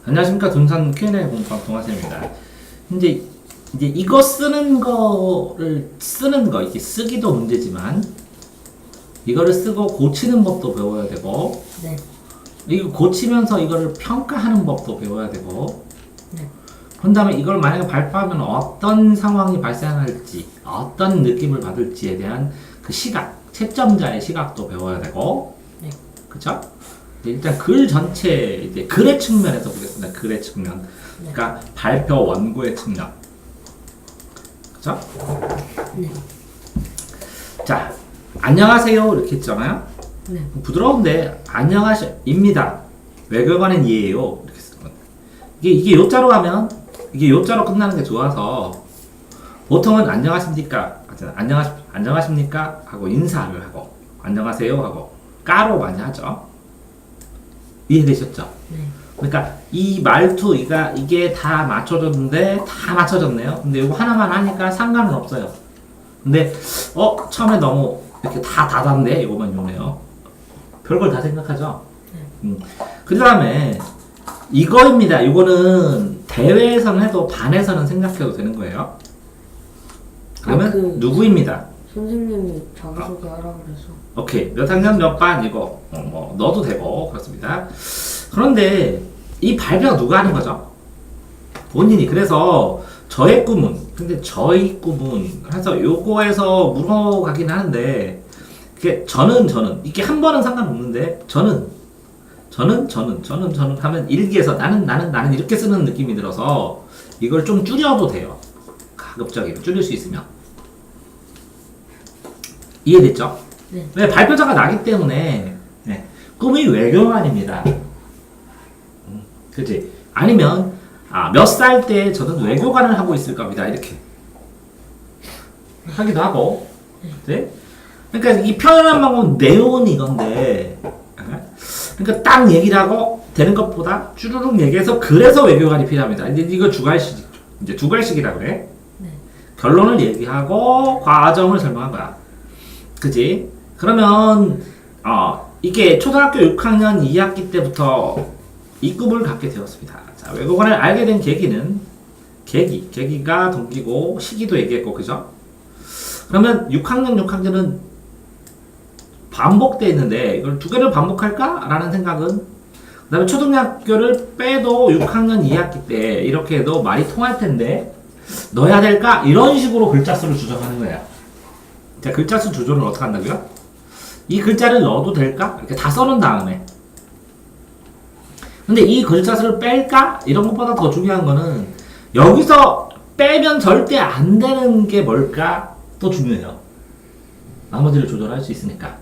안녕하십니까. 둔산 Q&A 공부방 동아쌤입니다. 이제 이거 쓰는 거를 쓰는 거 이게 쓰기도 문제지만 이거를 쓰고 고치는 법도 배워야 되고 네. 이거 고치면서 이거를 평가하는 법도 배워야 되고 네. 그런 다음에 이걸 만약에 발표하면 어떤 상황이 발생할지 어떤 느낌을 받을지에 대한 그 시각, 채점자의 시각도 배워야 되고 네. 그쵸? 일단 글 전체 이제 글의 측면에서 보겠습니다. 글의 측면. 네. 그러니까 발표 원고의 측면. 그쵸? 네. 자, 안녕하세요 이렇게 했잖아요. 네. 부드러운데 안녕하십니다. 외교관은 이에요 이렇게 쓰는 건데 이게 요자로 하면 이게 요자로 끝나는 게 좋아서 보통은 안녕하십니까 안녕하십니까 하고 인사를 하고 안녕하세요 하고 까로 많이 하죠. 이해되셨죠? 네. 그러니까 이 말투 이게 다 맞춰졌는데 다 맞춰졌네요. 근데 이거 하나만 하니까 상관은 없어요. 근데 처음에 너무 이렇게 다 닫았네 이거만 요네요. 별걸 다 생각하죠. 그 다음에 이거입니다. 이거는 대회에서는 해도 반에서는 생각해도 되는 거예요. 그러면 누구입니다. 선생님이 자기소개 하라고 그래서. 오케이. 몇 학년 몇 반 이거 뭐 넣어도 되고 그렇습니다. 그런데 이 발표가 누가 하는 거죠? 본인이. 그래서 저의 꿈은 근데 저희 꿈은 해서 요거에서 물어가긴 하는데 그게 저는 이게 한 번은 상관없는데 저는 하면 일기에서 나는 이렇게 쓰는 느낌이 들어서 이걸 좀 줄여도 돼요. 가급적이면 줄일 수 있으면. 이해됐죠? 네. 왜 발표자가 나기 때문에 네. 꿈이 외교관입니다. 그치? 아니면 몇 살 때 저는 외교관을 하고 있을 겁니다. 이렇게 하기도 하고 네? 그러니까 이 표현한 방법 내용은 이건데 그러니까 딱 얘기를 하고 되는 것보다 쭈루룩 얘기해서 그래서 외교관이 필요합니다. 이제 이거 주관식 이제 두괄식이라고 그래. 네. 결론을 얘기하고 과정을 설명한 거야. 그지? 그러면 이게 초등학교 6학년 2학기 때부터 이 꿈을 갖게 되었습니다. 자, 외국어를 알게 된 계기가 동기고 시기도 얘기했고 그죠? 그러면 6학년은 반복돼 있는데 이걸 두 개를 반복할까? 라는 생각은 그 다음에 초등학교를 빼도 6학년 2학기 때 이렇게 해도 말이 통할 텐데 넣어야 될까? 이런 식으로 글자 수를 조정하는 거야. 자, 글자 수 조절을 어떻게 한다고요? 이 글자를 넣어도 될까? 이렇게 다 써놓은 다음에 근데 이 글자 수를 뺄까? 이런 것보다 더 중요한 거는 여기서 빼면 절대 안 되는 게 뭘까? 또 중요해요. 나머지를 조절할 수 있으니까.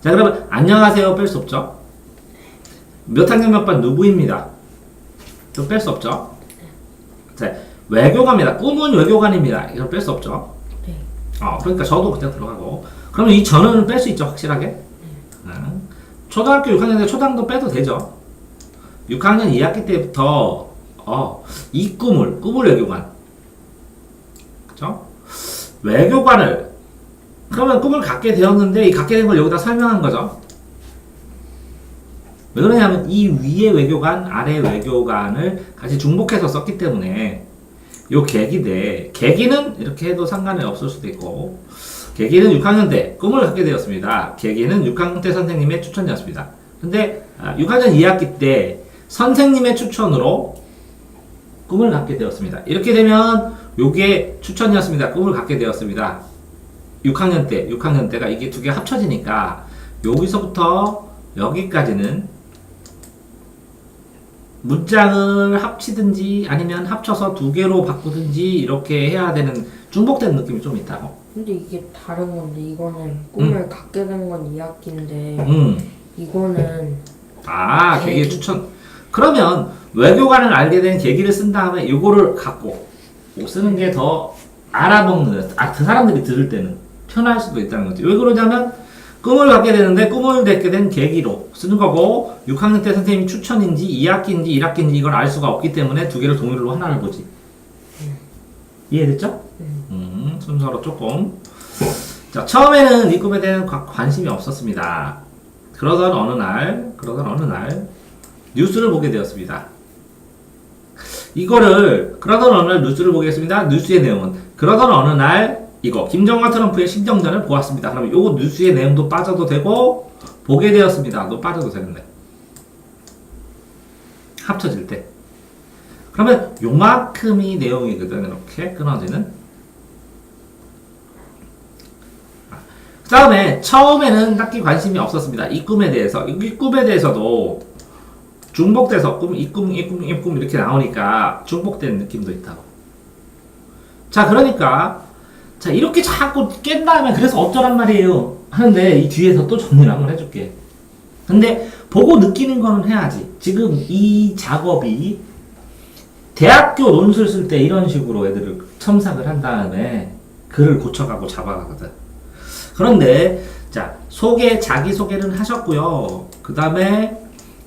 자, 그러면 안녕하세요 뺄 수 없죠? 몇 학년 몇 반 누구입니다. 이거 뺄 수 없죠? 자, 외교관입니다. 꿈은 외교관입니다. 이걸 뺄 수 없죠? 네. 그러니까 저도 그때 들어가고. 그러면 이 전원을 뺄 수 있죠, 확실하게? 초등학교 6학년 때 초당도 빼도 되죠. 6학년 2학기 때부터 이 꿈을 외교관. 그쵸? 외교관을 그러면 꿈을 갖게 되었는데 이 갖게 된 걸 여기다 설명한 거죠. 왜 그러냐면 이 위에 외교관, 아래 외교관을 같이 중복해서 썼기 때문에 요 계기는 이렇게 해도 상관이 없을 수도 있고 계기는 6학년 때 꿈을 갖게 되었습니다. 계기는 6학년 때 선생님의 추천이었습니다. 근데 6학년 2학기 때 선생님의 추천으로 꿈을 갖게 되었습니다. 이렇게 되면 요게 추천이었습니다. 꿈을 갖게 되었습니다. 6학년 때가 이게 두 개 합쳐지니까 여기서부터 여기까지는 문장을 합치든지 아니면 합쳐서 두 개로 바꾸든지 이렇게 해야 되는 중복된 느낌이 좀 있다고. 근데 이게 다른 건데 이거는 꿈을 갖게 된 건 2학기인데 이거는 계기 추천. 그러면 외교관을 알게 된 계기를 쓴 다음에 이거를 갖고 쓰는 게 더 알아먹는 그 사람들이 들을 때는 편할 수도 있다는 거지. 왜 그러냐면 꿈을 갖게 되는데 꿈을 갖게 된 계기로 쓰는 거고 6학년 때 선생님이 추천인지 2학기인지 1학기인지 이걸 알 수가 없기 때문에 두 개를 동일로 하나를 보지. 이해됐죠? 순서로 조금. 자, 처음에는 이 꿈에 대한 관심이 없었습니다. 그러던 어느 날 뉴스를 보게 되었습니다. 이거를 그러던 어느 날 뉴스를 보겠습니다. 뉴스의 내용은 그러던 어느 날 이거 김정과 트럼프의 신경전을 보았습니다. 그러면 요거 뉴스의 내용도 빠져도 되고 보게 되었습니다. 또 빠져도 되는데 합쳐질 때 그러면 요만큼이 내용이거든. 이렇게 끊어지는. 그 다음에 처음에는 딱히 관심이 없었습니다. 이 꿈에 대해서. 이 꿈에 대해서도 중복돼서 이 꿈 이렇게 나오니까 중복된 느낌도 있다고. 자, 그러니까 자, 이렇게 자꾸 깬 다음에 그래서 어쩌란 말이에요 하는데 이 뒤에서 또 정리를 한번 해줄게. 근데 보고 느끼는 거는 해야지. 지금 이 작업이 대학교 논술 쓸 때 이런 식으로 애들을 첨삭을 한 다음에 글을 고쳐가고 잡아가거든. 그런데 자, 자기소개는 하셨고요. 그 다음에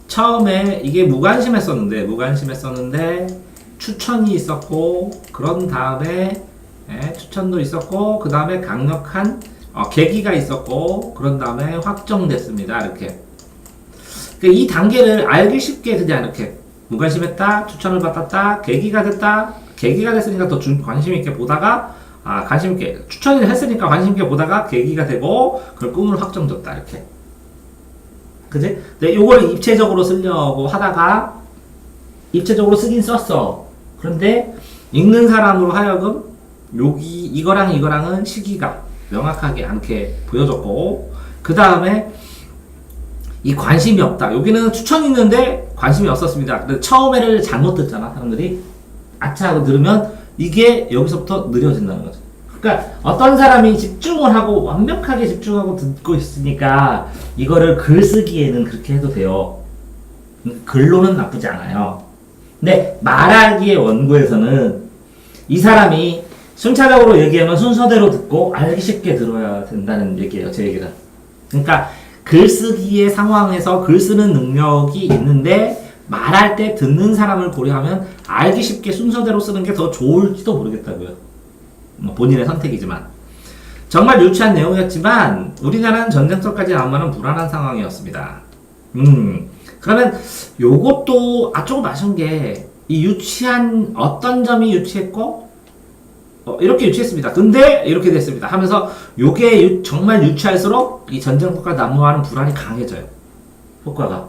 처음에 이게 무관심했었는데 추천이 있었고, 그런 다음에 추천도 있었고, 그 다음에 강력한 계기가 있었고, 그런 다음에 확정됐습니다. 이렇게. 이 단계를 알기 쉽게 그냥 이렇게 무관심했다, 추천을 받았다, 계기가 됐으니까 더 관심 있게 보다가 관심 있게 추천을 했으니까 관심 있게 보다가 계기가 되고 그걸 꿈으로 확정졌다. 이렇게. 그지? 근데 요걸 입체적으로 쓰려고 하다가 입체적으로 쓰긴 썼어. 그런데 읽는 사람으로 하여금 이거랑은 시기가 명확하게 않게 보여졌고, 그 다음에 이 관심이 없다. 여기는 추천이 있는데 관심이 없었습니다. 근데 처음에를 잘못 듣잖아, 사람들이. 아차 하고 들으면 이게 여기서부터 느려진다는 거죠. 그러니까 어떤 사람이 집중을 하고 완벽하게 집중하고 듣고 있으니까 이거를 글쓰기에는 그렇게 해도 돼요. 글로는 나쁘지 않아요. 근데 말하기의 원고에서는 이 사람이 순차적으로 얘기하면 순서대로 듣고 알기 쉽게 들어야 된다는 얘기예요, 제 얘기는. 그러니까 글쓰기의 상황에서 글 쓰는 능력이 있는데 말할 때 듣는 사람을 고려하면 알기 쉽게 순서대로 쓰는 게 더 좋을지도 모르겠다고요. 본인의 선택이지만. 정말 유치한 내용이었지만 우리나라는 전쟁터까지 나오면 불안한 상황이었습니다. 그러면 요것도 조금 아쉬운 게 이 유치한 어떤 점이 유치했고 이렇게 유치했습니다. 근데 이렇게 됐습니다. 하면서 요게 정말 유치할수록 이 전쟁터까지 난무하는 불안이 강해져요. 효과가.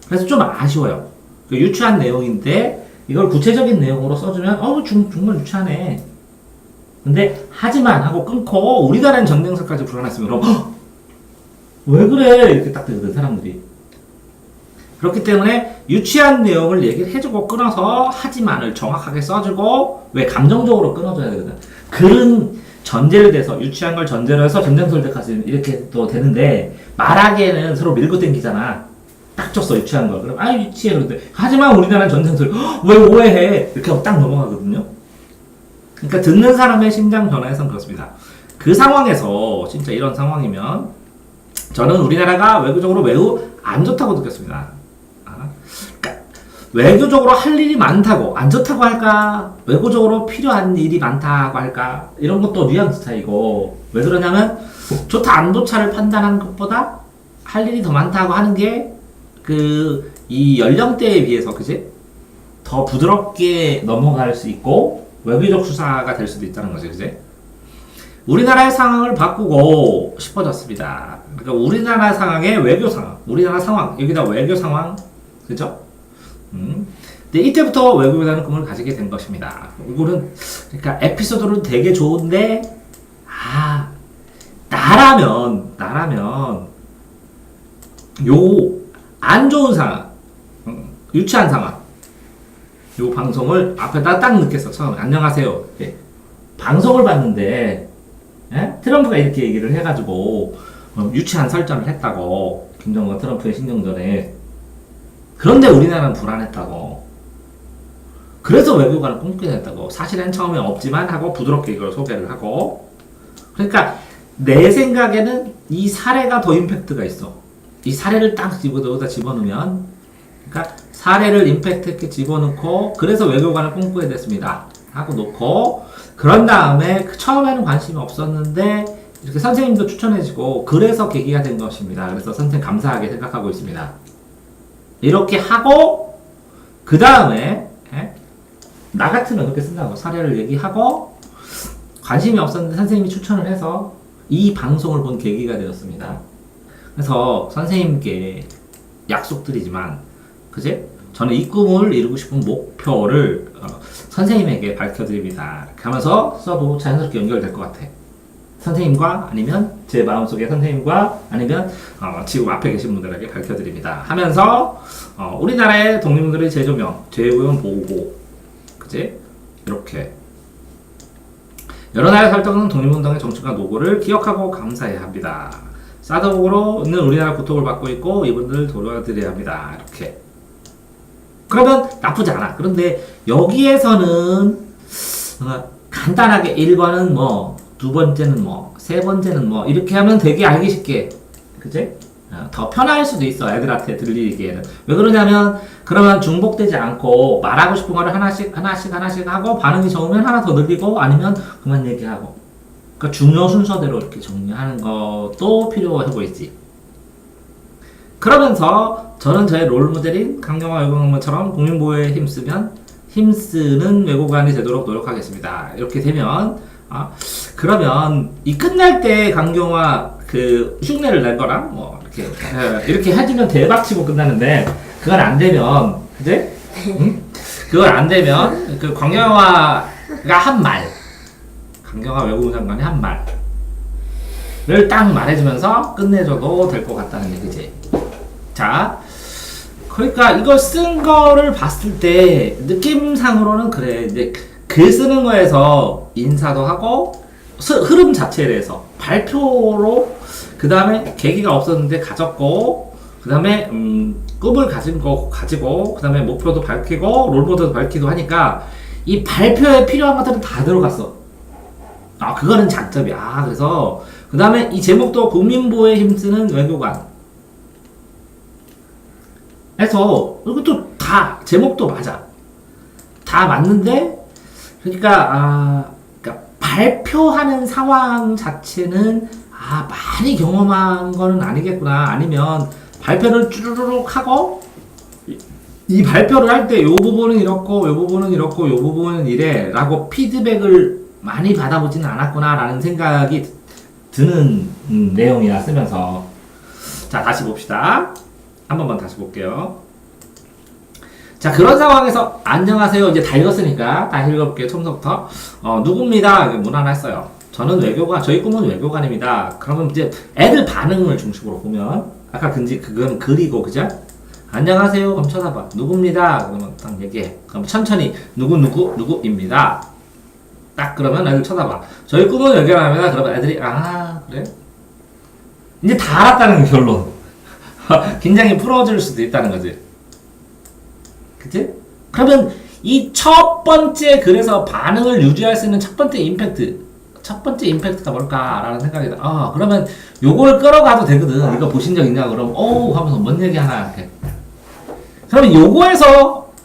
그래서 좀 아쉬워요. 유치한 내용인데 이걸 구체적인 내용으로 써주면 정말 유치하네. 근데 하지만 하고 끊고 우리나라는 전쟁터까지 불안했으면 왜 그래? 이렇게 딱 되거든, 사람들이. 그렇기 때문에 유치한 내용을 얘기를 해주고 끊어서 하지만을 정확하게 써주고, 왜 감정적으로 끊어줘야 되거든. 글은 전제를 대서 유치한 걸 전제로 해서 전쟁터일 때까지 이렇게 또 되는데 말하기에는 서로 밀고 땡기잖아. 딱 줬어, 유치한 걸. 그럼 유치해. 그런데 하지만 우리나라는 전쟁터를 왜 오해해? 이렇게 하고 딱 넘어가거든요. 그러니까 듣는 사람의 심장 변화에선 그렇습니다. 그 상황에서 진짜 이런 상황이면 저는 우리나라가 외교적으로 매우 안 좋다고 느꼈습니다. 그러니까 외교적으로 할 일이 많다고, 안 좋다고 할까? 외교적으로 필요한 일이 많다고 할까? 이런 것도 뉘앙스 차이고, 왜 그러냐면 좋다 안 좋다를 판단하는 것보다 할 일이 더 많다고 하는 게 이 연령대에 비해서, 그지? 더 부드럽게 넘어갈 수 있고 외교적 수사가 될 수도 있다는 거죠, 그지? 우리나라의 상황을 바꾸고 싶어졌습니다. 그러니까 우리나라 상황의 외교 상황, 우리나라 상황, 여기다 외교 상황, 그죠? 근데 이때부터 외교보다는 꿈을 가지게 된 것입니다. 이거는, 그러니까 에피소드는 되게 좋은데, 나라면, 안 좋은 상황, 유치한 상황, 요 방송을 앞에다 딱 넣겠어, 처음에. 안녕하세요. 예. 방송을 봤는데, 트럼프가 이렇게 얘기를 해가지고, 유치한 설정을 했다고. 김정은과 트럼프의 신경전에. 그런데 우리나라는 불안했다고. 그래서 외교관을 꿈꾸게 됐다고. 사실은 처음에 없지만 하고 부드럽게 이걸 소개를 하고. 그러니까 내 생각에는 이 사례가 더 임팩트가 있어. 이 사례를 딱 여기다 집어넣으면, 그러니까 사례를 임팩트 있게 집어넣고, 그래서 외교관을 꿈꾸게 됐습니다 하고 놓고, 그런 다음에 처음에는 관심이 없었는데 이렇게 선생님도 추천해주고, 그래서 계기가 된 것입니다. 그래서 선생님 감사하게 생각하고 있습니다. 이렇게 하고 그 다음에 나 같으면 그렇게 쓴다고 사례를 얘기하고 관심이 없었는데 선생님이 추천을 해서 이 방송을 본 계기가 되었습니다. 그래서 선생님께 약속드리지만 그제? 저는 이 꿈을 이루고 싶은 목표를 선생님에게 밝혀드립니다. 이렇게 하면서 써도 자연스럽게 연결될 것 같아. 선생님과 아니면 제 마음속의 선생님과 아니면 지금 앞에 계신 분들에게 밝혀드립니다. 하면서 우리나라의 독립운동의 재조명, 재구현 보고 그제? 이렇게 여러 나라에 활동하는 독립운동의 정치과 노고를 기억하고 감사해야 합니다. 사드복으로 있는 우리나라 고통을 받고 있고 이분들 도와드려야 합니다. 이렇게 그러면 나쁘지 않아. 그런데 여기에서는 간단하게 1번은 뭐, 두 번째는 뭐, 세 번째는 뭐 이렇게 하면 되게 알기 쉽게 그치? 더 편할 수도 있어. 애들한테 들리기에는. 왜 그러냐면 그러면 중복되지 않고 말하고 싶은 거를 하나씩 하고 반응이 좋으면 하나 더 늘리고 아니면 그만 얘기하고 그러니까 중요 순서대로 이렇게 정리하는 것도 필요해 보이지. 그러면서 저는 저의 롤모델인 강경화 외국어처럼 국민보호에 힘쓰는 외국어관이 되도록 노력하겠습니다. 이렇게 되면 그러면 이 끝날 때 강경화 그 흉내를 낼 거랑 뭐 이렇게 해주면 대박치고 끝나는데 그건 안 되면 그지? 응? 그건 안 되면 그 강경화가 한 말, 강경화 외국어 장관이 한 말을 딱 말해주면서 끝내줘도 될 것 같다는 얘기지. 자, 그러니까 이걸 쓴 거를 봤을 때 느낌상으로는 그래. 이제 글 쓰는 거에서 인사도 하고 흐름 자체에 대해서 발표로 그 다음에 계기가 없었는데 가졌고 그 다음에 꿈을 가지고 그 다음에 목표도 밝히고 롤모델도 밝히고 하니까 이 발표에 필요한 것들은 다 들어갔어. 그거는 장점이야. 그래서 그 다음에 이 제목도 국민보호에 힘쓰는 외교관 해서 이것도 다 제목도 맞아. 다 맞는데 그러니까 발표하는 상황 자체는 많이 경험한 거는 아니겠구나. 아니면 발표를 쭈르륵 하고 이 발표를 할 때 요 부분은 이렇고 요 부분은 이렇고 요 부분은 이래 라고 피드백을 많이 받아보지는 않았구나 라는 생각이 드는 내용이라 쓰면서 자 다시 봅시다. 한 번만 다시 볼게요. 자 그런 상황에서 안녕하세요 이제 다 읽었으니까 다시 읽어볼게요. 처음부터 누굽니다 무난했어요. 저는 외교관 저희 꿈은 외교관입니다. 그러면 이제 애들 반응을 중심으로 보면 아까 그건 글이고 그죠? 안녕하세요 그럼 쳐다봐 누굽니다 그러면 딱 얘기해. 그럼 천천히 누구입니다 딱 그러면 애들 쳐다봐. 저희 꿈은 외교관입니다. 그러면 애들이 그래? 이제 다 알았다는 결론. 긴장이 풀어질 수도 있다는 거지. 그치? 그러면 이 첫 번째 글에서 반응을 유지할 수 있는 첫 번째 임팩트가 뭘까라는 생각이 나. 그러면 요걸 끌어가도 되거든. 이거 보신 적 있냐? 그럼 하면서 뭔 얘기 하나 이렇게. 그러면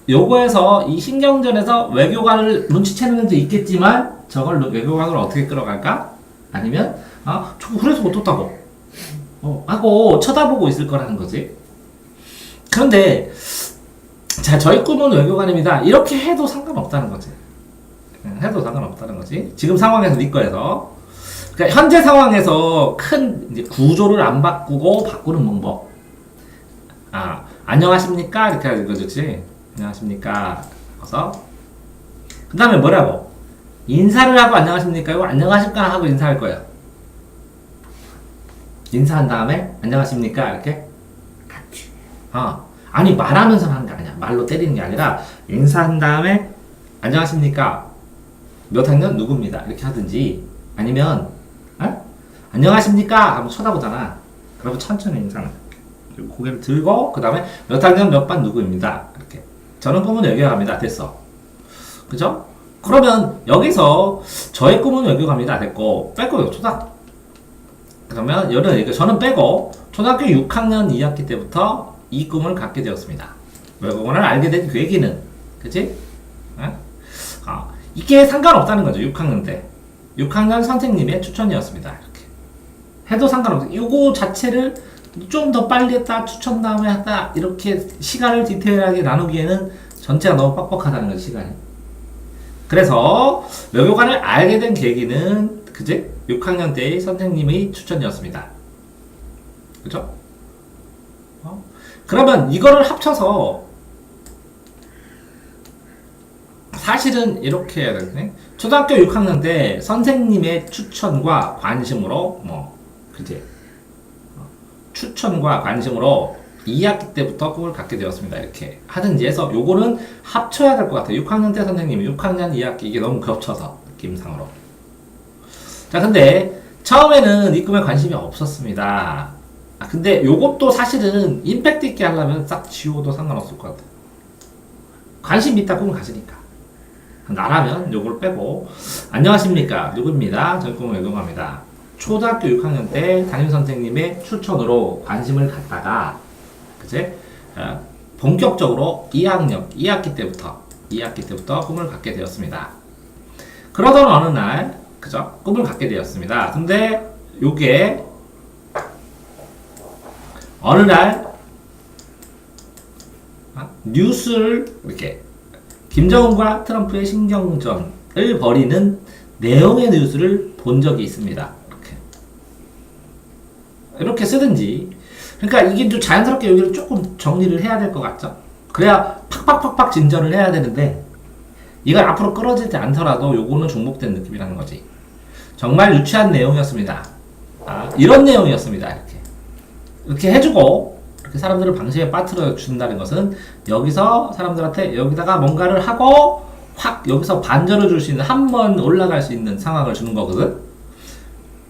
요거에서 이 신경전에서 외교관을 눈치채는 것도 있겠지만 저걸 외교관을 어떻게 끌어갈까? 아니면 저거 그래서 어떻다고 하고 쳐다보고 있을 거라는 거지. 그런데 자 저희 꿈은 외교관입니다. 이렇게 해도 상관없다는 거지. 지금 상황에서 네 거에서 그러니까 현재 상황에서 큰 이제 구조를 안 바꾸고 바꾸는 방법. 안녕하십니까 이렇게 하는 거지. 안녕하십니까. 그래서 그 다음에 뭐라고 인사를 하고 안녕하십니까 이거 안녕하십니까 하고 인사할 거예요. 인사한 다음에 안녕하십니까 이렇게 같이. 아니 말하면서 하는 게 아니야. 말로 때리는 게 아니라 인사한 다음에 안녕하십니까 몇 학년 누구입니다 이렇게 하든지 아니면 안녕하십니까 하면 쳐다보잖아. 그러면 천천히 인사는 고개를 들고 그 다음에 몇 학년 몇 반 누구입니다 이렇게. 저는 꿈은 외교관입니다 됐어. 그죠? 그러면 여기서 저의 꿈은 외교관입니다 됐고 빼고 그러면 저는 빼고 초등학교 6학년 2학기 때부터 이 꿈을 갖게 되었습니다. 외국어를 알게 된 계기는 그치? 이게 상관없다는 거죠. 6학년 때 6학년 선생님의 추천이었습니다. 이렇게 해도 상관없어요. 이거 자체를 좀 더 빨리 했다 추천 다음에 했다 이렇게 시간을 디테일하게 나누기에는 전체가 너무 빡빡하다는 거죠. 시간이 그래서 외교관을 알게 된 계기는 그제 6학년 때의 선생님의 추천이었습니다. 그죠? 그러면 이거를 합쳐서 사실은 이렇게 해야 되네. 초등학교 6학년 때 선생님의 추천과 관심으로 그제 추천과 관심으로 2학기 때부터 꿈을 갖게 되었습니다. 이렇게 하든지 해서 요거는 합쳐야 될 것 같아요. 6학년 때 선생님이 6학년 2학기 이게 너무 겹쳐서 느낌상으로. 자, 근데 처음에는 이 꿈에 관심이 없었습니다. 근데 요것도 사실은 임팩트 있게 하려면 싹 지워도 상관없을 것 같아요. 관심 있다 꿈을 가지니까. 나라면 요걸 빼고 안녕하십니까 누구입니다. 저희 꿈을 외동합니다. 초등학교 6학년 때 담임선생님의 추천으로 관심을 갖다가 그제 본격적으로 2학기 때부터 꿈을 갖게 되었습니다. 그러던 어느 날 그죠? 꿈을 갖게 되었습니다. 근데 요게 어느 날 뉴스를 이렇게 김정은과 트럼프의 신경전을 벌이는 내용의 뉴스를 본 적이 있습니다. 이렇게 쓰든지. 그러니까 이게 좀 자연스럽게 여기를 조금 정리를 해야 될 것 같죠? 그래야 팍팍팍팍 진전을 해야 되는데 이걸 앞으로 끌어지지 않더라도 요거는 중복된 느낌이라는 거지. 정말 유치한 내용이었습니다. 이런 내용이었습니다. 이렇게 해주고 이렇게 사람들을 방심에 빠뜨려 준다는 것은 여기서 사람들한테 여기다가 뭔가를 하고 확 여기서 반전을 줄 수 있는 한 번 올라갈 수 있는 상황을 주는 거거든.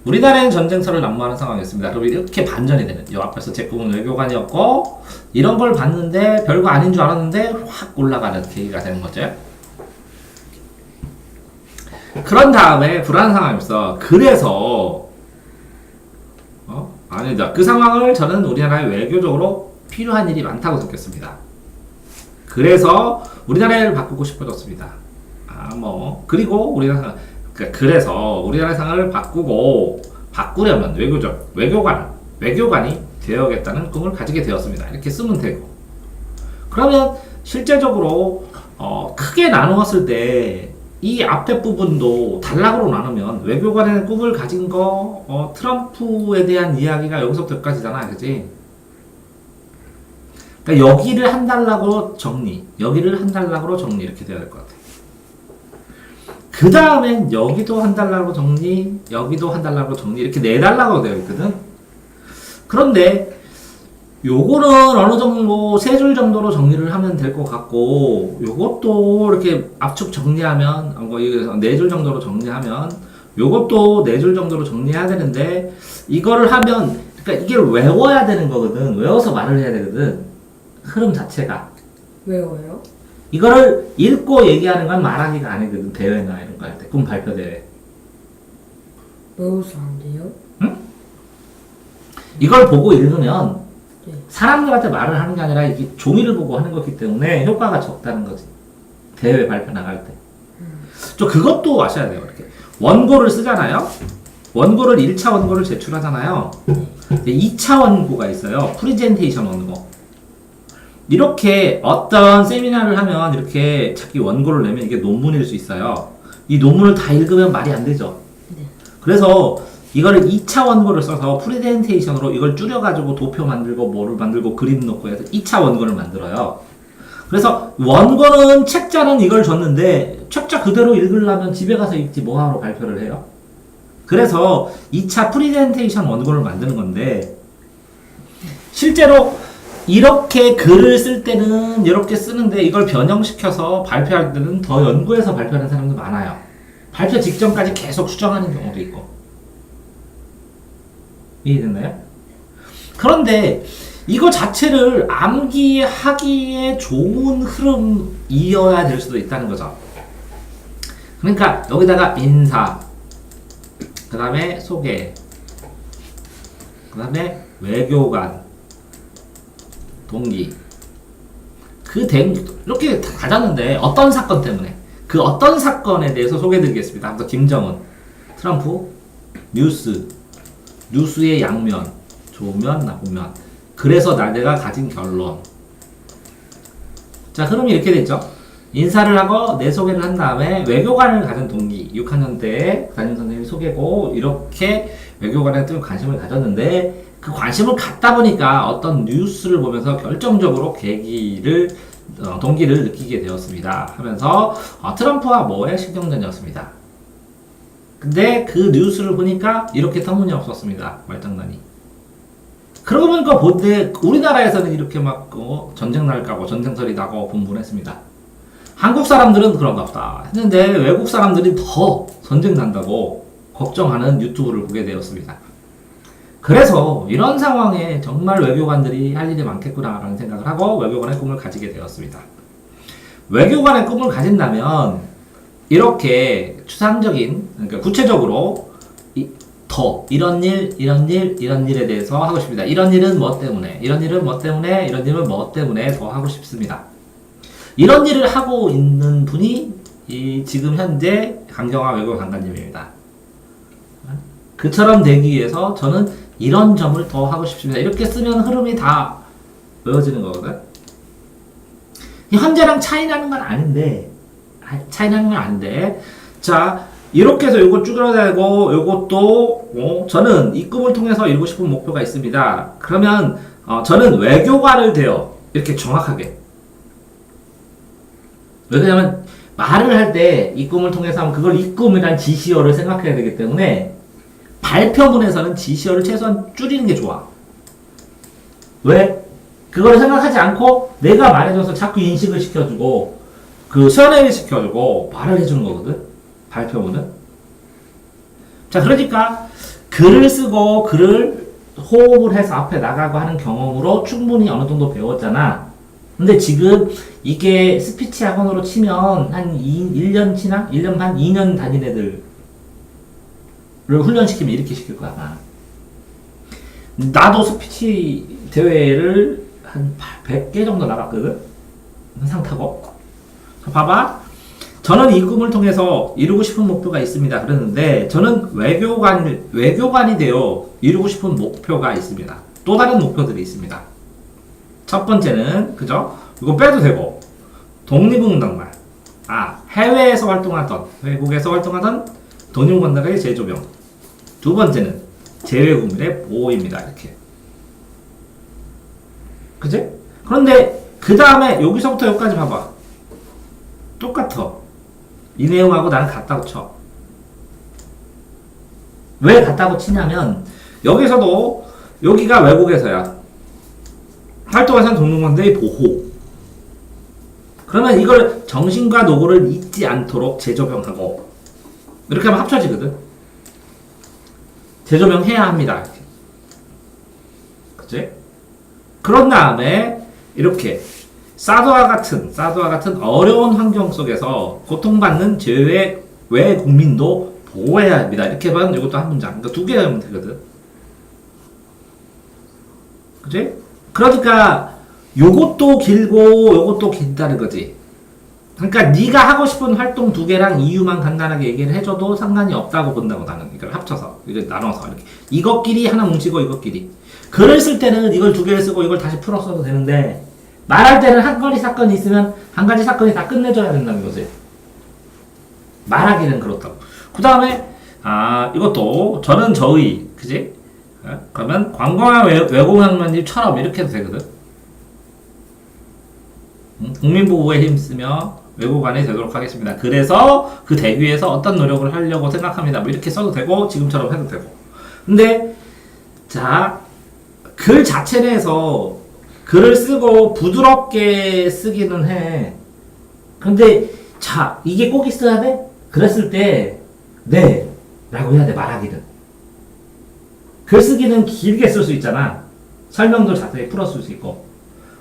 우리나라는 전쟁터를 난무하는 상황이었습니다. 그럼 이렇게 반전이 되는. 요 앞에서 제 꿈은 외교관이었고 이런 걸 봤는데 별거 아닌 줄 알았는데 확 올라가는 계기가 되는 거죠. 그런 다음에 불안한 상황이었어. 그래서 아니다. 그 상황을 저는 우리나라에 외교적으로 필요한 일이 많다고 느꼈습니다. 그래서 우리나라를 바꾸고 싶어졌습니다. 그리고 그래서 우리나라 상을 바꾸려면 외교관이 되어야겠다는 꿈을 가지게 되었습니다. 이렇게 쓰면 되고. 그러면 실제적으로 크게 나누었을 때 이 앞에 부분도 단락으로 나누면 외교관의 꿈을 가진 거 트럼프에 대한 이야기가 여기서부터 여기까지잖아, 그지? 그러니까 여기를 한 단락으로 정리, 여기를 한 단락으로 정리 이렇게 돼야 될 것 같아. 그 다음엔 여기도 한 단락으로 정리, 여기도 한 단락으로 정리 이렇게 네 단락으로 되어 있거든. 그런데 요거는 어느 정도 세 줄 정도로 정리를 하면 될 것 같고 요것도 이렇게 압축 정리하면 네 줄 정도로 정리하면 요것도 네 줄 정도로 정리해야 되는데 이거를 하면 그러니까 이게 외워야 되는 거거든. 외워서 말을 해야 되거든. 흐름 자체가. 외워요? 이거를 읽고 얘기하는 건 말하기가 아니거든. 대회나 이런 거 할 때. 꿈 발표 대회. 외워서 안 돼요? 응? 이걸 보고 읽으면 사람들한테 말을 하는 게 아니라 이게 종이를 보고 하는 거기 때문에 효과가 적다는 거지. 대회 발표 나갈 때. 저 그것도 아셔야 돼요. 이렇게 원고를 쓰잖아요. 원고를 1차 원고를 제출하잖아요. 2차 원고가 있어요. 프리젠테이션 원고. 이렇게 어떤 세미나를 하면 이렇게 자기 원고를 내면 이게 논문일 수 있어요. 이 논문을 다 읽으면 말이 안 되죠. 그래서 이거를 2차 원고를 써서 프레젠테이션으로 이걸 줄여가지고 도표 만들고 뭐를 만들고 그림 넣고 해서 2차 원고를 만들어요. 그래서 원고는 책자는 이걸 줬는데 책자 그대로 읽으려면 집에 가서 읽지 뭐하러 발표를 해요? 그래서 2차 프레젠테이션 원고를 만드는 건데 실제로 이렇게 글을 쓸 때는 이렇게 쓰는데 이걸 변형시켜서 발표할 때는 더 연구해서 발표하는 사람도 많아요. 발표 직전까지 계속 수정하는 경우도 있고. 이해됐나요? 그런데 이거 자체를 암기하기에 좋은 흐름이어야 될 수도 있다는 거죠. 그러니까 여기다가 인사, 그 다음에 소개, 그 다음에 외교관, 동기, 이렇게 다 가졌는데 어떤 사건 때문에 그 어떤 사건에 대해서 소개해드리겠습니다. 아무튼 김정은, 트럼프, 뉴스의 양면, 좋으면 나쁘면. 그래서 내가 가진 결론. 자, 흐름이 이렇게 됐죠. 인사를 하고 내 소개를 한 다음에 외교관을 가진 동기 6학년 때 담임 선생님 소개고 이렇게 외교관에 좀 관심을 가졌는데 그 관심을 갖다 보니까 어떤 뉴스를 보면서 결정적으로 동기를 느끼게 되었습니다. 하면서 트럼프와 뭐의 신경전이었습니다. 근데 그 뉴스를 보니까 이렇게 터무니없었습니다. 말장난이. 그러고 보니까 본데 우리나라에서는 이렇게 막 전쟁 날까고 전쟁설이 나고 분분했습니다. 한국 사람들은 그런가 보다 했는데 외국 사람들이 더 전쟁 난다고 걱정하는 유튜브를 보게 되었습니다. 그래서 이런 상황에 정말 외교관들이 할 일이 많겠구나라는 생각을 하고 외교관의 꿈을 가지게 되었습니다. 외교관의 꿈을 가진다면 이렇게 추상적인, 그러니까 구체적으로 이런 일에 대해서 하고 싶습니다. 이런 일은 뭐 때문에, 이런 일은 뭐 때문에, 이런 일은 뭐 때문에 더 하고 싶습니다. 이런 일을 하고 있는 분이 지금 현재 강경화 외교관관님입니다. 그처럼 되기 위해서 저는 이런 점을 더 하고 싶습니다. 이렇게 쓰면 흐름이 다 외워지는 거거든. 현재랑 차이 나는 건 아닌데, 자, 이렇게 해서 요거 줄여내고, 요것도, 저는 이 꿈을 통해서 이루고 싶은 목표가 있습니다. 그러면, 저는 외교관을 돼요. 이렇게 정확하게. 왜냐면, 말을 할 때 이 꿈을 통해서 하면 그걸 이 꿈이란 지시어를 생각해야 되기 때문에, 발표문에서는 지시어를 최소한 줄이는 게 좋아. 왜? 그걸 생각하지 않고 내가 말해줘서 자꾸 인식을 시켜주고 선회를 시켜주고 말을 해주는 거거든. 발표문은. 자, 그러니까 글을 쓰고 글을 호흡을 해서 앞에 나가고 하는 경험으로 충분히 어느 정도 배웠잖아. 근데 지금 이게 스피치 학원으로 치면 한 1년 치나? 1년 반? 2년 다닌 애들 를 훈련시키면 이렇게 시킬 거야, 아마. 나도 스피치 대회를 한 100개 정도 나갔거든? 상 타고. 봐봐. 저는 이 꿈을 통해서 이루고 싶은 목표가 있습니다. 그랬는데, 저는 외교관이 되어 이루고 싶은 목표가 있습니다. 또 다른 목표들이 있습니다. 첫 번째는, 그죠? 이거 빼도 되고, 독립운동말. 해외에서 활동하던, 외국에서 활동하던 독립운동가의 재조명. 두 번째는 재외국민의 보호입니다. 이렇게. 그치? 그런데 그 다음에 여기서부터 여기까지 봐봐. 똑같아. 이 내용하고 나는 같다고 쳐. 왜 같다고 치냐면 여기서도 여기가 외국에서야. 활동하는 독립운동가의 보호. 그러면 이걸 정신과 노고를 잊지 않도록 재조명하고 이렇게 하면 합쳐지거든. 재조명해야 합니다. 이렇게. 그치? 그런 다음에 이렇게 사드와 같은 어려운 환경 속에서 고통받는 재외 국민도 보호해야 합니다. 이렇게 하면 이것도 한 문장. 그러니까 2개 하면 되거든. 그치? 그러니까 요것도 길고 요것도 길다는 거지. 그러니까 네가 하고 싶은 활동 2개랑 이유만 간단하게 얘기를 해줘도 상관이 없다고 본다고 나는. 이걸 합쳐서, 이걸 나눠서 이렇게. 이것끼리 하나 뭉치고 이것끼리. 글을 쓸 때는 이걸 2개를 쓰고 이걸 다시 풀어 써도 되는데 말할 때는 한 가지 사건이 있으면 한 가지 사건이 다 끝내줘야 된다는 거지. 말하기는 그렇다고. 그 다음에 이것도 저는 저의, 그지? 그러면 관광화 외국학만님처럼 이렇게 해도 되거든. 국민보호에 힘쓰며 외국관이 되도록 하겠습니다. 그래서 그 되기 위해서 어떤 노력을 하려고 생각합니다. 뭐 이렇게 써도 되고 지금처럼 해도 되고. 근데 자, 글 자체 내에서 글을 쓰고 부드럽게 쓰기는 해. 근데 자, 이게 꼭 있어야 돼? 그랬을 때 네 라고 해야 돼. 말하기는. 글쓰기는 길게 쓸 수 있잖아. 설명도 자세히 풀어줄 수 있고.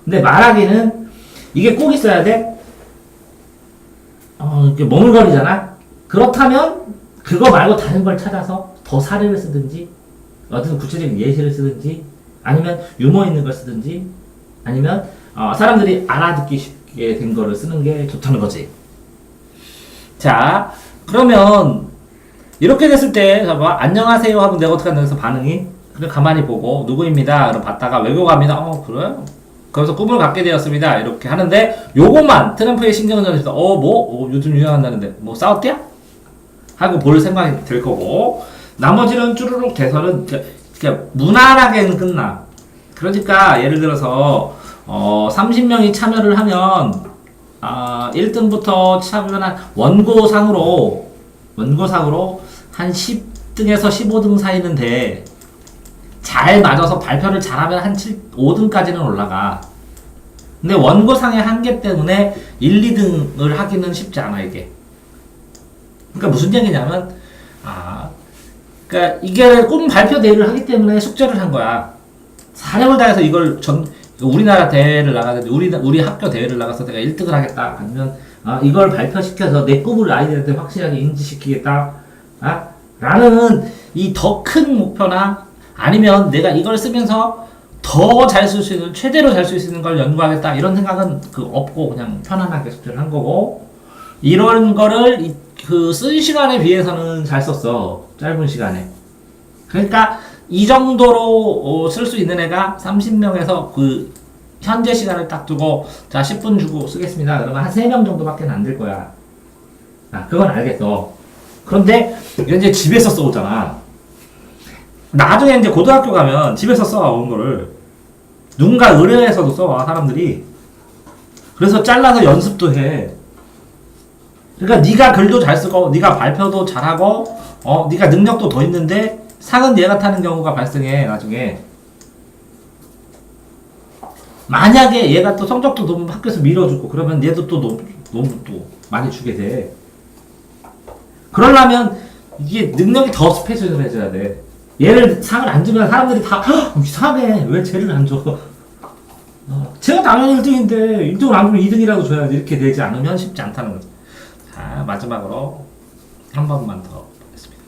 근데 말하기는 이게 꼭 있어야 돼? 이렇게 머물거리잖아? 그렇다면 그거 말고 다른 걸 찾아서 더 사례를 쓰든지 어떤 구체적인 예시를 쓰든지 아니면 유머 있는 걸 쓰든지 아니면 사람들이 알아듣기 쉽게 된 거를 쓰는 게 좋다는 거지. 자, 그러면 이렇게 됐을 때 봐봐. 안녕하세요 하면 내가 어떻게 한다고 해서 반응이 그냥 가만히 보고 누구입니다. 그럼 봤다가 외교관입니다. 그래? 그래서 꿈을 갖게 되었습니다. 이렇게 하는데 요것만 트럼프의 신경전에서 요즘 유행한다는데 뭐 싸웠대야? 하고 볼 생각이 들 거고 나머지는 쭈루룩 대선은 그냥 무난하게는 끝나. 그러니까 예를 들어서 30명이 참여를 하면 1등부터 참여한 원고상으로 한 10등에서 15등 사이는 돼. 잘 맞아서 발표를 잘하면 한 5등까지는 올라가. 근데 원고상의 한계 때문에 1, 2등을 하기는 쉽지 않아, 이게. 그러니까 무슨 얘기냐면, 그러니까 이게 꿈 발표 대회를 하기 때문에 숙제를 한 거야. 사력을 다해서 이걸 우리나라 대회를 나가는데, 우리 학교 대회를 나가서 내가 1등을 하겠다. 아니면, 이걸 발표시켜서 내 꿈을 아이들한테 확실하게 인지시키겠다. 라는 이 더 큰 목표나 아니면 내가 이걸 쓰면서 더 잘 쓸 수 있는, 최대로 잘 쓸 수 있는 걸 연구하겠다. 이런 생각은 없고 그냥 편안하게 숙제를 한 거고, 이런 거를 쓴 시간에 비해서는 잘 썼어. 짧은 시간에. 그러니까 이 정도로 쓸 수 있는 애가 30명에서 현재 시간을 딱 두고 자 10분 주고 쓰겠습니다. 그러면 한 3명 정도밖에 안 될 거야. 그건 알겠어. 그런데 이건 이제 집에서 써오잖아. 나중에 이제 고등학교 가면 집에서 써온 거를 누군가 의뢰해서도 써와 사람들이. 그래서 잘라서 연습도 해. 그러니까 네가 글도 잘 쓰고 네가 발표도 잘하고 네가 능력도 더 있는데 상은 얘가 타는 경우가 발생해. 나중에 만약에 얘가 또 성적도 너무 학교에서 밀어주고 그러면 얘도 또 너무 또 많이 주게 돼. 그러려면 이게 능력이 더 스페셜 해줘야 돼. 얘를 상을 안 주면 사람들이 다 이상해. 왜 쟤를 안 줘? 쟤가 당연히 1등인데 1등을 안 주면 2등이라도 줘야지. 이렇게 되지 않으면 쉽지 않다는 거지. 자, 마지막으로 한 번만 더 보겠습니다.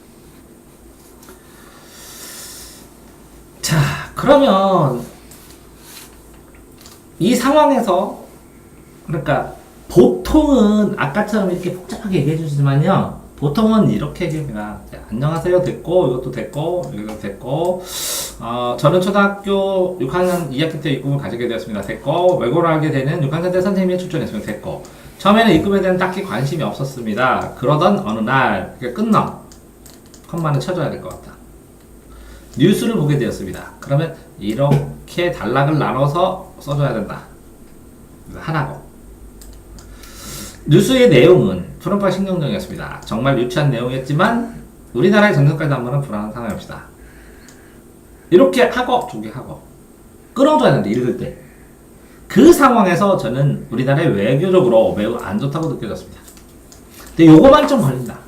자, 그러면 이 상황에서 그러니까 보통은 아까처럼 이렇게 복잡하게 얘기해 주시지만요. 보통은 이렇게 얘기합니다. 안녕하세요 됐고 이것도 됐고 이것도 됐고 저는 초등학교 6학년 2학기 때 이 꿈을 가지게 되었습니다. 됐고 외고를 하게 되는 6학년 때 선생님이 추천했으면 됐고 처음에는 이 꿈에 대한 딱히 관심이 없었습니다. 그러던 어느 날 끝나 컴마는 쳐줘야 될 것 같다. 뉴스를 보게 되었습니다. 그러면 이렇게 단락을 나눠서 써줘야 된다. 하나고 뉴스의 내용은 트럼프가 신경전이었습니다. 정말 유치한 내용이었지만 우리나라의 전선까지 남부는 불안한 상황입니다. 이렇게 하고 두 개 하고 끌어줘야 되는데 읽을 때 그 상황에서 저는 우리나라의 외교적으로 매우 안 좋다고 느껴졌습니다. 근데 요거만 좀 걸린다.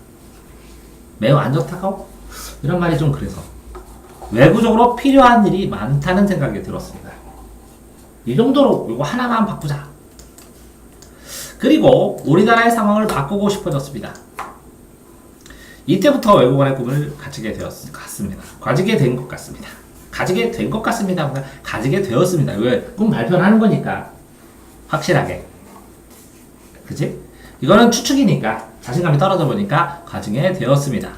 매우 안 좋다고? 이런 말이 좀 그래서 외부적으로 필요한 일이 많다는 생각이 들었습니다. 이 정도로 요거 하나만 바꾸자. 그리고 우리나라의 상황을 바꾸고 싶어졌습니다. 이때부터 외국어의 꿈을 가지게 되었습니다. 가지게 된 것 같습니다. 가지게 된 것 같습니다. 가지게 되었습니다. 왜? 꿈 발표를 하는 거니까. 확실하게. 그치? 이거는 추측이니까 자신감이 떨어져 보니까 가지게 되었습니다.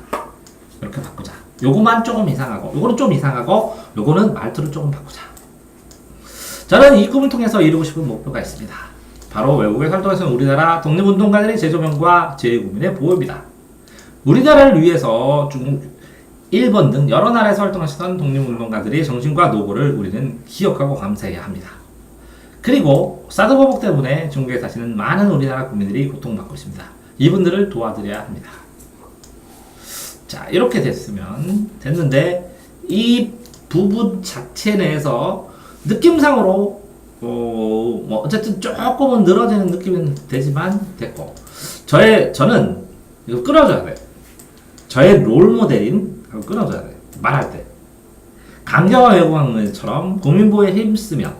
이렇게 바꾸자. 요거만 조금 이상하고 요거는 좀 이상하고 요거는 말투를 조금 바꾸자. 저는 이 꿈을 통해서 이루고 싶은 목표가 있습니다. 바로 외국에 활동해서 우리나라 독립운동가들의 재조명과 재구민의 보호입니다. 우리나라를 위해서 중국, 일본 등 여러 나라에서 활동하시던 독립운동가들의 정신과 노고를 우리는 기억하고 감사해야 합니다. 그리고 사드 보복 때문에 중국에 사시는 많은 우리나라 국민들이 고통받고 있습니다. 이분들을 도와드려야 합니다. 자, 이렇게 됐는데 이 부분 자체 내에서 느낌상으로 어쨌든 조금은 늘어지는 느낌은 되지만 됐고 저는 이거 끊어줘야 돼. 저의 롤모델인 끊어줘야 돼. 말할 때 강경화 외교관처럼 국민보호에 힘쓰는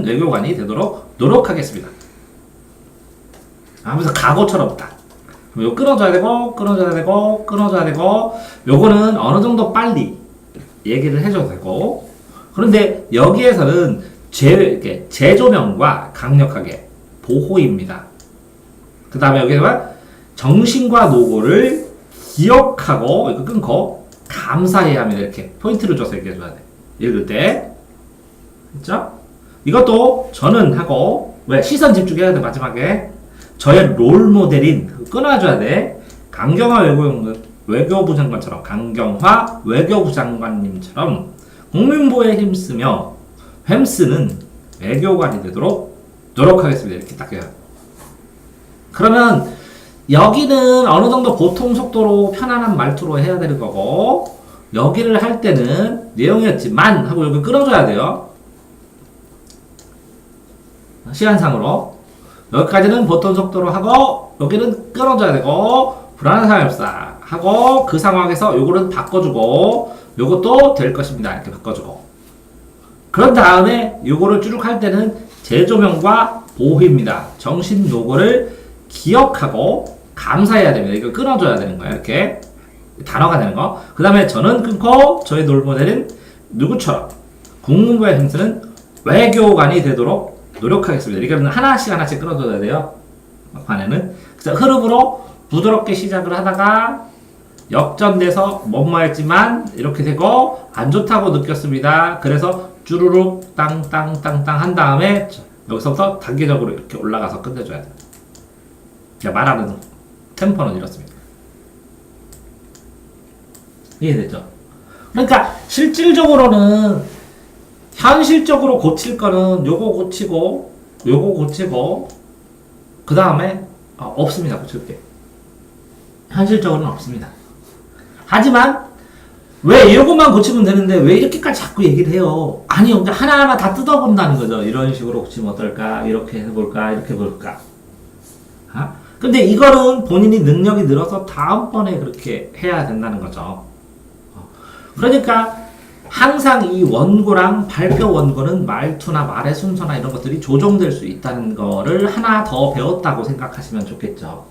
외교관이 되도록 노력하겠습니다. 하면서 각오처럼 딱 이거 끊어줘야 되고 요거는 어느 정도 빨리 얘기를 해줘도 되고 그런데 여기에서는 재조명과 강력하게 보호입니다. 그 다음에 여기서 정신과 노고를 기억하고 이거 끊고 감사해야 합니다. 이렇게 포인트를 줘서 얘기해줘야 돼. 읽을 때 그죠? 이것도 저는 하고, 왜? 시선 집중해야 돼, 마지막에. 저의 롤 모델인, 끊어줘야 돼. 강경화 외교부 장관처럼, 강경화 외교부 장관님처럼 국민보호에 힘쓰며, 햄스는 외교관이 되도록 노력하겠습니다. 이렇게 딱 해요. 그러면, 여기는 어느 정도 보통 속도로 편안한 말투로 해야 되는 거고, 여기를 할 때는 내용이었지만 하고 여기 끌어줘야 돼요. 시간상으로. 여기까지는 보통 속도로 하고, 여기는 끌어줘야 되고, 불안한 상황이 없다. 하고, 그 상황에서 요거는 바꿔주고, 요것도 될 것입니다. 이렇게 바꿔주고. 그런 다음에 요거를 쭉 할 때는 재조명과 보호입니다. 정신 요거를 기억하고, 감사해야 됩니다. 이거 끊어줘야 되는 거예요. 이렇게. 단어가 되는 거. 그 다음에 저는 끊고 저의 롤모델은 누구처럼 국무부의 힘쓰는 외교관이 되도록 노력하겠습니다. 이거는 하나씩 끊어줘야 돼요. 막판에는. 그래서 흐름으로 부드럽게 시작을 하다가 역전돼서 뭐뭐했지만 이렇게 되고 안 좋다고 느꼈습니다. 그래서 쭈루룩 땅땅땅땅 한 다음에 여기서부터 단계적으로 이렇게 올라가서 끝내줘야 돼요. 말하는 템포는 이렇습니다. 이해됐죠? 그러니까 실질적으로는 현실적으로 고칠 거는 요거 고치고 그 다음에 없습니다. 고칠 게 현실적으로는 없습니다. 하지만 왜 요것만 고치면 되는데 왜 이렇게까지 자꾸 얘기를 해요? 아니요, 하나하나 다 뜯어본다는 거죠. 이런 식으로 고치면 어떨까? 이렇게 해볼까? 이렇게 해볼까? 근데 이거는 본인이 능력이 늘어서 다음번에 그렇게 해야 된다는 거죠. 그러니까 항상 이 원고랑 발표 원고는 말투나 말의 순서나 이런 것들이 조정될 수 있다는 거를 하나 더 배웠다고 생각하시면 좋겠죠.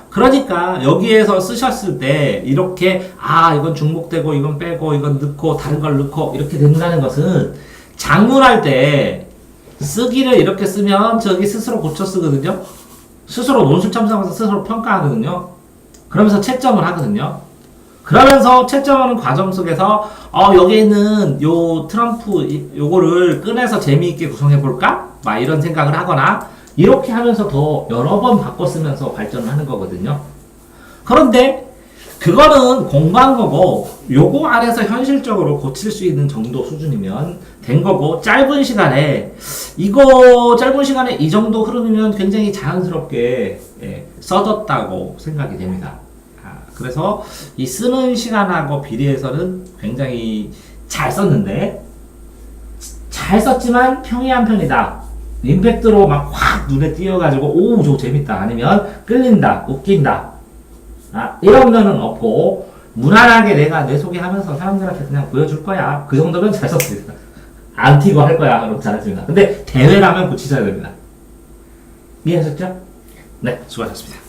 그러니까 여기에서 쓰셨을 때 이렇게 이건 중복되고 이건 빼고 이건 넣고 다른 걸 넣고 이렇게 된다는 것은 작문할 때 쓰기를 이렇게 쓰면 저기 스스로 고쳐 쓰거든요. 스스로 논술 참석하면서 스스로 평가하거든요. 그러면서 채점을 하거든요. 그러면서 채점하는 과정 속에서 여기에 있는 요 트럼프 요거를 꺼내서 재미있게 구성해볼까? 막 이런 생각을 하거나 이렇게 하면서 더 여러 번 바꿔 쓰면서 발전을 하는 거거든요. 그런데 그거는 공부한 거고 요거 안에서 현실적으로 고칠 수 있는 정도 수준이면 된 거고 짧은 시간에 이 정도 흐름이면 굉장히 자연스럽게 써졌다고 생각이 됩니다. 그래서 이 쓰는 시간하고 비례해서는 굉장히 잘 썼는데 잘 썼지만 평이한 편이다. 임팩트로 막 확 눈에 띄어가지고 저거 재밌다. 아니면 끌린다. 웃긴다. 이런 면은 없고 무난하게 내가 내 소개하면서 사람들한테 그냥 보여줄 거야. 그 정도면 잘 썼습니다. 안 튀고 할 거야. 그럼 잘했습니다. 근데 대회라면 고치셔야 됩니다. 이해하셨죠? 네, 수고하셨습니다.